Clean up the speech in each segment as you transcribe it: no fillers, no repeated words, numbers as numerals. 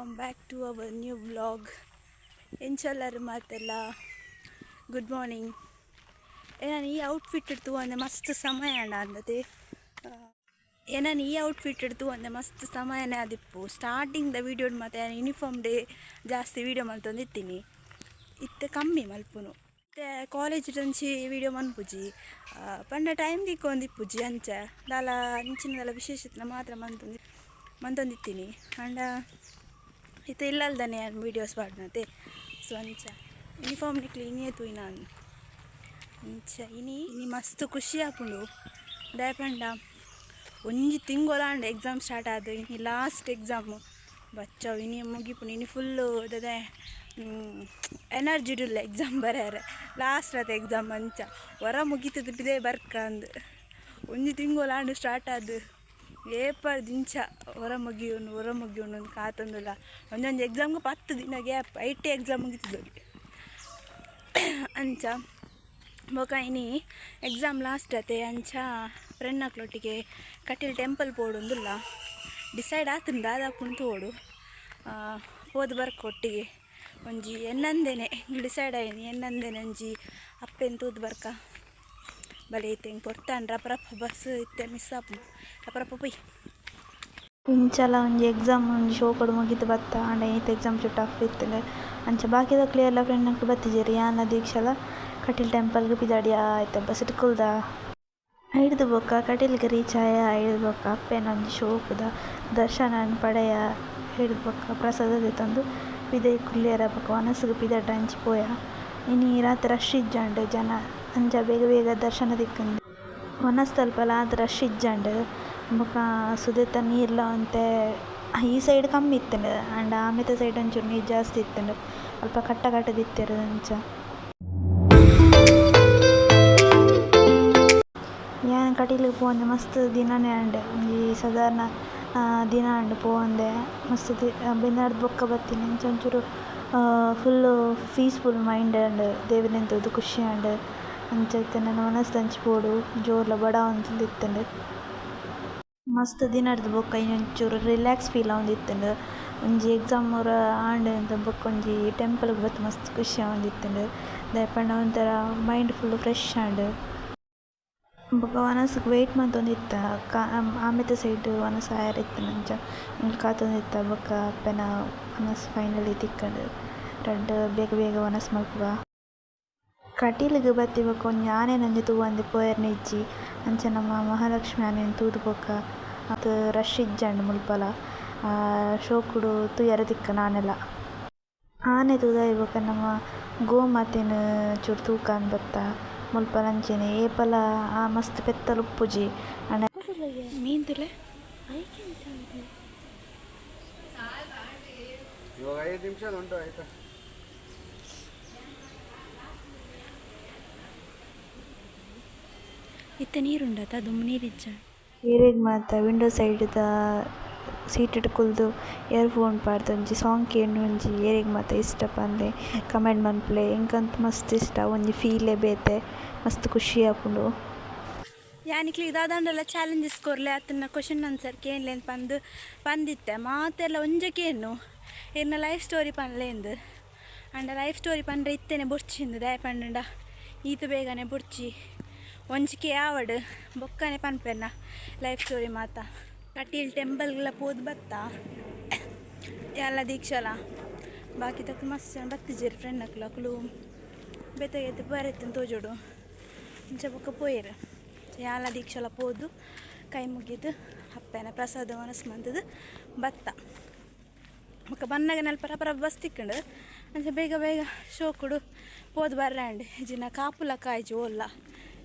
Welcome back to our new vlog. ಎಂಚಲ್ಲರು ಮಾತೆಲ್ಲ good morning. ನಾನು ಈ ಔಟ್ಫಿಟ್ ಇಡ್ತು ಅಂದರೆ ಮಸ್ತ್ ಸಮಯ ಅಂದತೆ ನಾನು ಈ ಔಟ್ಫಿಟ್ ಇಡ್ತು ಅಂದರೆ ಮಸ್ತ್ ಸಮಯನೇ ಆದಿಪ್ಪು. ಸ್ಟಾರ್ಟಿಂಗ್ ದ ವೀಡಿಯೋ ಮತ್ತು ಯೂನಿಫಾರ್ಮ್ ಡೇ ಜಾಸ್ತಿ ವೀಡಿಯೋ ಮಲ್ತೊಂದಿತ್ತೀನಿ. ಇತ್ತೆ ಕಮ್ಮಿ ಮಲ್ಪುನು ಮತ್ತೆ ಕಾಲೇಜ್ ಟಂಚಿ ವೀಡಿಯೋ ಮನ್ಪುಜಿ ಪಂಡ ಟೈಮ್ ದಿಕ್ಕೊಂದಿಪ್ಪುಜಿ ಅಂಚ ದಾಲ ಅಂಚಿನದೆಲ್ಲ ವಿಶೇಷತೆ ಮಾತ್ರ ಮಂತೊಂದಿತ್ತೀನಿ ಅಂಡ ಇತ್ತೆ ಇಲ್ಲಲ್ದಾನೆ ವೀಡಿಯೋಸ್ ಪಾಡ್ನತೆ. ಸೊ ಅಂಚ ಯೂನಿಫಾರ್ಮ್ ನಿಕ್ಲಿ ಇನಿಯೇ ತೂಯಿ ನಾನು ಅಂಚ ಇನಿ ಮಸ್ತ್ ಖುಷಿ ಆಪುಂಡು. ದಯಪಂಡ ಒಂಜಿ ತಿಂಗೊಲಾಂಡ ಎಕ್ಸಾಮ್ ಸ್ಟಾರ್ಟ್ ಆದ ಇನಿ ಲಾಸ್ಟ್ ಎಕ್ಸಾಮು ಬಚ್ಚಾವು ಇನಿ ಮುಗಿಪುಂಡು. ಇನಿ ಫುಲ್ಲು ಅದೇ ಎನರ್ಜಿ ಇಡಲ್ಲ ಎಕ್ಸಾಮ್ ಬರೆಯಾರೆ ಲಾಸ್ಟ್ ಆದ ಎಕ್ಸಾಮ್ ಅಂಚ ಹೊರ ಮುಗಿತದ ಬಿದೇ ಬರ್ಕ ಅಂದು ಒಂಜಿ ತಿಂಗೊಲಾಂಡು ಸ್ಟಾರ್ಟ್ ಆದ ಏಪರ್ ದಿಂಚ ಹೊರ ಮುಗಿಯೋನು ಕಾತಂದಿಲ್ಲ. ಒಂದೊಂದು ಎಕ್ಸಾಮ್ಗೆ 10 ದಿನ ಗ್ಯಾಪ್ 8 ಎಕ್ಸಾಮ್ ಮುಗಿತದೆ ಅಂಚ ಬೊಕ ಇನಿ ಎಕ್ಸಾಮ್ ಲಾಸ್ಟ್ ಅತೆ ಅಂಚ ಫ್ರೆಂಡ್ನಕ್ಲೊಟ್ಟಿಗೆ ಕಟೀಲ್ ಟೆಂಪಲ್ ಪೋಡೊಂದುಲ್ಲ ಡಿಸೈಡ್ ಆತುಂಡು ದಾದಾಪುಂಡು ತೋಡು ಹೋದ್ ಬರ್ಕ ಒಟ್ಟಿಗೆ ಒಂಜಿ ಎನ್ನಂದೇನೆ ಡಿಸೈಡ್ ಆಯ್ನಿ ಎನ್ನಂದೇನೆ ಒಂಜಿ ಅಪ್ಪೆನ್ ತೂದ್ ಬರ್ಕ ಬಲೆ ಇತ್ತೆ ಹಿಂಗೆ ಪೊರ್ತಾನ್ ರಪ್ಪ ಬಸ್ ಇತ್ತೆ ಮಿಸ್ ಆಪು ರಪ್ಪ ಪೊಯ್ ಇಂಚಲ ಒಂಜಿ ಎಕ್ಸಾಮ್ ಒಂಜಿ ಶೋ ಕೊಡು ಮುಗಿತು ಬತ್ತ ಆಂಡ ಐತೆ ಎಕ್ಸಾಮ್ ಚು ಟಫ್ ಇತ್ತಂಡೆ ಅಂಚ ಬಾಕಿದ ಕ್ಲಿಯರ್ಲ ಫ್ರೆಂಡ್ನಕ್ಲು ಬತ್ತಿಜೇರಿ ಯಾನ ದೀಕ್ಷಲ ಕಟೀಲ್ ಟೆಂಪಲ್ಗೆ ಪಿದಾಡಿ ಆಯ್ತು ಬಸ್ ಇಟ್ಕೊಳ್ದ ಹಿಡ್ದು ಬೊಕ್ಕ ಕಟೀಲ್ಗೆ ರೀಚ್ ಆಯ ಹಿಡ್ದು ಬೊಕ್ಕ ಅಪ್ಪೆನ ಒಂಜಿ ಶೋಕುದ ದರ್ಶನ ಪಡೆಯ ಹಿಡ್ದು ಬೊಕ್ಕ ಪ್ರಸಾದ ತಂದು ಪಿದೈ ಕುಲ್ಲೇರ ಬೊಕ್ಕ ವನಸ್ಗೆ ಪಿದಡ್ಡ ಹಂಚಿ ಪೋಯ. ಇನಿ ರಾತ್ರಿ ರಶ್ ಇಜ್ಜಂಡು ಜನ ಅಂಚ ಬೇಗ ಬೇಗ ದರ್ಶನ ದಿಕ್ಕಂದು ವನಸ್ ತಲ್ಪಲ ಅದು ರಶ್ ಇಜ್ಜಂಡು ಬೊಕ ಸುದೆತ ನೀರ್ಲ ಅಂತೆ ಈ ಸೈಡ್ ಕಮ್ಮಿ ಇತ್ತಂಡು ಆಂಡ ಆಮೆತ ಸೈಡ್ ಒಂಚೂರು ನೀರು ಜಾಸ್ತಿ ಇತ್ತಂಡು ಅಲ್ಪ ಕಟ್ಟದಿತ್ತೇರು ಅಂಚ ಯಾನ್ ಕಟೀಲಿಗೆ ಪೋಂದೆ ಮಸ್ತ್ ದಿನನೇ ಅಂಡೆ ಒಂಜಿ ಸಾಧಾರಣ ದಿನ ಅಂಡು ಪೋಂದೆ ಮಸ್ತ್ ಬೆನ್ನಾಡ್ದು ಬೊಕ್ಕ ಬತ್ತೀನಿ ಅಂಚ ಒಂಚೂರು ಫುಲ್ಲು ಪೀಸ್ಫುಲ್ ಮೈಂಡ್ ಅಂಡ್ ದೇವರಿಂತದ್ದು ಖುಷಿ ಅಂಡ್ ಅಂಚ ಇತ್ತೆ ನನ್ನ ಮನಸ್ಸಂಚಿ ಪೋಡು ಜೋರ್ಲ ಬಡ ಅಂತ ಇತ್ತಂಡು ಮಸ್ತ್ ದಿನಡ್ದು ಬೊಕ್ಕ ಇನ್ನೊಂಚೂರು ರಿಲ್ಯಾಕ್ಸ್ ಫೀಲ್ ಆವೊಂದಿತ್ತಂಡು. ಒಂಜಿ ಎಕ್ಸಾಮ್ ಆಂಡ್ ಅಂತ ಬೊಕ್ಕ ಒಂಜಿ ಟೆಂಪಲ್ಗೆ ಬತ್ತು ಮಸ್ತ್ ಖುಷಿ ಆವೊಂದಿತ್ತಂಡು. ದಯಪಂಡ ಒಂಥರ ಮೈಂಡ್ ಫುಲ್ ಫ್ರೆಶ್ ಆಂಡ್ ಬೊಕ ವನಸ್ಗೆ ವೆಯ್ಟ್ ಮಂತೊಂದಿತ್ತ ಆಮೆತ ಸೈಡ್ ವನಸ್ ಆಯರ್ ಇತ್ತು ಅಂಚ ಕಾತೊಂದಿತ್ತ ಬೊಕ ಅಪ್ಪೆನ ವನಸ್ ಫೈನಲಿ ತಿಕ್ಕಂಡು ರಡ್ಡ್ ಬೇಗ ಬೇಗ ವನಸ್ ಮಲ್ಪುಗ ಕಟೀಲಿಗೆ ಬತ್ತಿ ಬೊಕ ಒಂಜಿ ಆನೆನೊಂಜಿ ತೂವಂದೆ ಪೋಯರ್ನ ಇಜ್ಜಿ ಅಂಚ ನಮ್ಮ ಮಹಾಲಕ್ಷ್ಮಿ ಆನೆನ ತೂದು ಬೊಕ ಅದು ರಶ್ ಇಜ್ಜಂಡು ಮುಲ್ಪಲ ಶೋಕುಡು ತುಯರ ತಿಕ್ಕನ ಆನೆಲ ಆನೆ ತೂದಾಯಿ ಬೊಕ ನಮ್ಮ ಗೋಮಾತೆನ ಚೂರು ತೂಕ ಬತ್ತ ಮುಲ್ಪಲ ಅಂಚೆನೆ ಏಪಲ ಮಸ್ತ್ ಪೆತ್ತಲು ಉಪ್ಪುಜಿ ಮೀನ್ ತುಲೆ ಇವಾಗ 5 ನಿಮಿಷ ಉಂಟು ಆಯ್ತಾ. ಇತ್ತ ನೀರುಂಡತ ದುಮ್ ನೀರಿಜ್ಜ ಏರೆಗ್ ಮಾತ ವಿಂಡೋ ಸೈಡ್ದ ಸೀಟ್ ಇಟ್ಕೊಳ್ದು ಇಯರ್ಫೋನ್ ಪಾಡ್ದು ಒಂಜಿ ಸಾಂಗ್ ಕೇಂಡು ಒಂಜಿ ಏರೆಗ್ ಮಾತ ಇಷ್ಟ ಪಂದೆ ಕಮೆಂಟ್ ಮನ್ಪ್ಲೆ ಎಂಕಂತ ಮಸ್ತ್ ಇಷ್ಟ ಒಂಜಿ ಫೀಲೇ ಬೇತೆ ಮಸ್ತ್ ಖುಷಿ ಆಪುಂಡು. ಯಾನಿಕ್ಲಿ ದಾದಾಂಡೆಲ್ಲ ಚಾಲೆಂಜಸ್ ಕೊರ್ಲೆ ಆತನ ಕ್ವಶನ್ ಆನ್ಸರ್ ಕೇನ್ಲೆ ಪಂದಿತ್ತೆ ಮಾತೆಲ್ಲ ಒಂಜಕೇನು ಏನ ಲೈಫ್ ಸ್ಟೋರಿ ಪನ್ಲೆಂದು ಅಂಡ ಲೈಫ್ ಸ್ಟೋರಿ ಪಂಡ್ರೆ ಇತ್ತೇನೆ ಬೊರ್ಚಿಂದು ದಯ ಪಂಡ ಈತು ಬೇಗನೆ ಬೊರ್ಚಿ ಒಂಜಿಕೆ ಆವಡ್ ಬೊಕ್ಕನೆ ಪನ್ಪೆನ್ನ ಲೈಫ್ ಸ್ಟೋರಿ ಮಾತ ಕಟೀಲ್ ಟೆಂಪಲ್ಗೆಲ್ಲ ಪೋದು ಬತ್ತ ಎಲ್ಲ ದೀಕ್ಷಲ ಬಾಕಿ ತಕ್ಕ ಮಸ್ತ್ ಜನ ಬತ್ತಿಜೇರು ಫ್ರೆಂಡ್ ಅಕ್ಲು ಬೆತ್ತಗೆತ್ತು ಬರೆತ್ತಂದು ತೋಜೋಡು ಇಂಚ ಬೊಕ್ಕ ಪೋಯರು ಯಾಲ ದೀಕ್ಷಲ ಪೋದು ಕೈ ಮುಗಿದು ಅಪ್ಪೆನ ಪ್ರಸಾದ ಮನಸ್ಸು ಮಂತದು ಬತ್ತ ಬೊಕ್ಕ ಬನ್ನಾಗ ನೆಲ್ಪ ಪರ ಬಸ್ ತಿಕ್ಕಂಡು ಅಂಚ ಬೇಗ ಬೇಗ ಶೋಕುಡು ಪೋದು ಬರ್ರಂಡು ಜಿನ ಕಾಪುಲ ಕಾಯ್ಜಿ ಓಲ್ಲ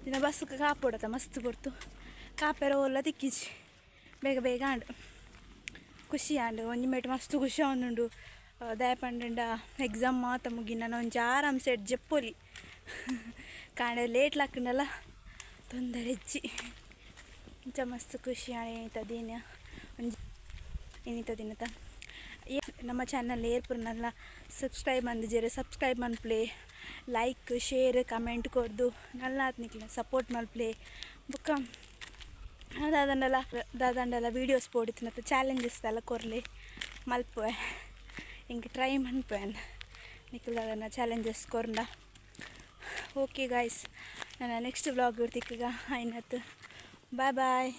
ಜಿನ ಬಸ್ಗೆ ಕಾಪುಡತ ಮಸ್ತ್ ಕೊಡ್ತು ಕಾಪೆರ ಓಲ್ಲ ತಿಕ್ಕಿಜಿ ಬೇಗ ಬೇಗ ಆಂಡು ಖುಷಿ ಆಂಡು ಒಂಜಿ ಮೇಟ್ ಮಸ್ತ್ ಖುಷಿ ಆವೊಂದುಂಡು ದಯಪಂಡ ಎಕ್ಸಾಮ್ ಮಾತ ಮುಗಿ ನಾನು ಒಂಜಿ ಆರಾಮ್ ಸೆಟ್ ಜೆಪ್ಪೊಲಿ ಕಾಂಡೆ ಲೇಟ್ ಲಾಕ್ಕಂಡಲ್ಲ ತೊಂದರೆ ಇಜ್ಜಿ ಇಂಚ ಮಸ್ತ್ ಖುಷಿ ಆಂಡ್ ಏನಿತ ದಿನ ಒಂಜಿ ಏನಿತ ದಿನತ ನಮ್ಮ ಚಾನಲ್ ಏರ್ಪುರನೆಲ್ಲ ಸಬ್ಸ್ಕ್ರೈಬ್ ಮಂದಿಜೇರು ಸಬ್ಸ್ಕ್ರೈಬ್ ಮನ್ಪ್ಲೆ ಲೈಕ್ ಶೇರ್ ಕಮೆಂಟ್ ಕೊರ್ದು ನಲ್ಲ ಆತ್ನಿಕ್ಲ ಸಪೋರ್ಟ್ ಮಲ್ಪ್ಲೆ ಬೊಕ್ಕ ದಾದಂಡಲ ವೀಡಿಯೋಸ್ ಪೋಡಿತ್ತಿನ ಚಾಲೆಂಜಸ್ ಎಲ್ಲ ಕೊರ್ಲೆ ಮಲ್ಪುವೆ इंक ट्राई मनपेन निकल चैलेंजेस कोरना ओके गाइस ना नेक्स्ट व्लॉग तिक्का आयनत बाय बाय।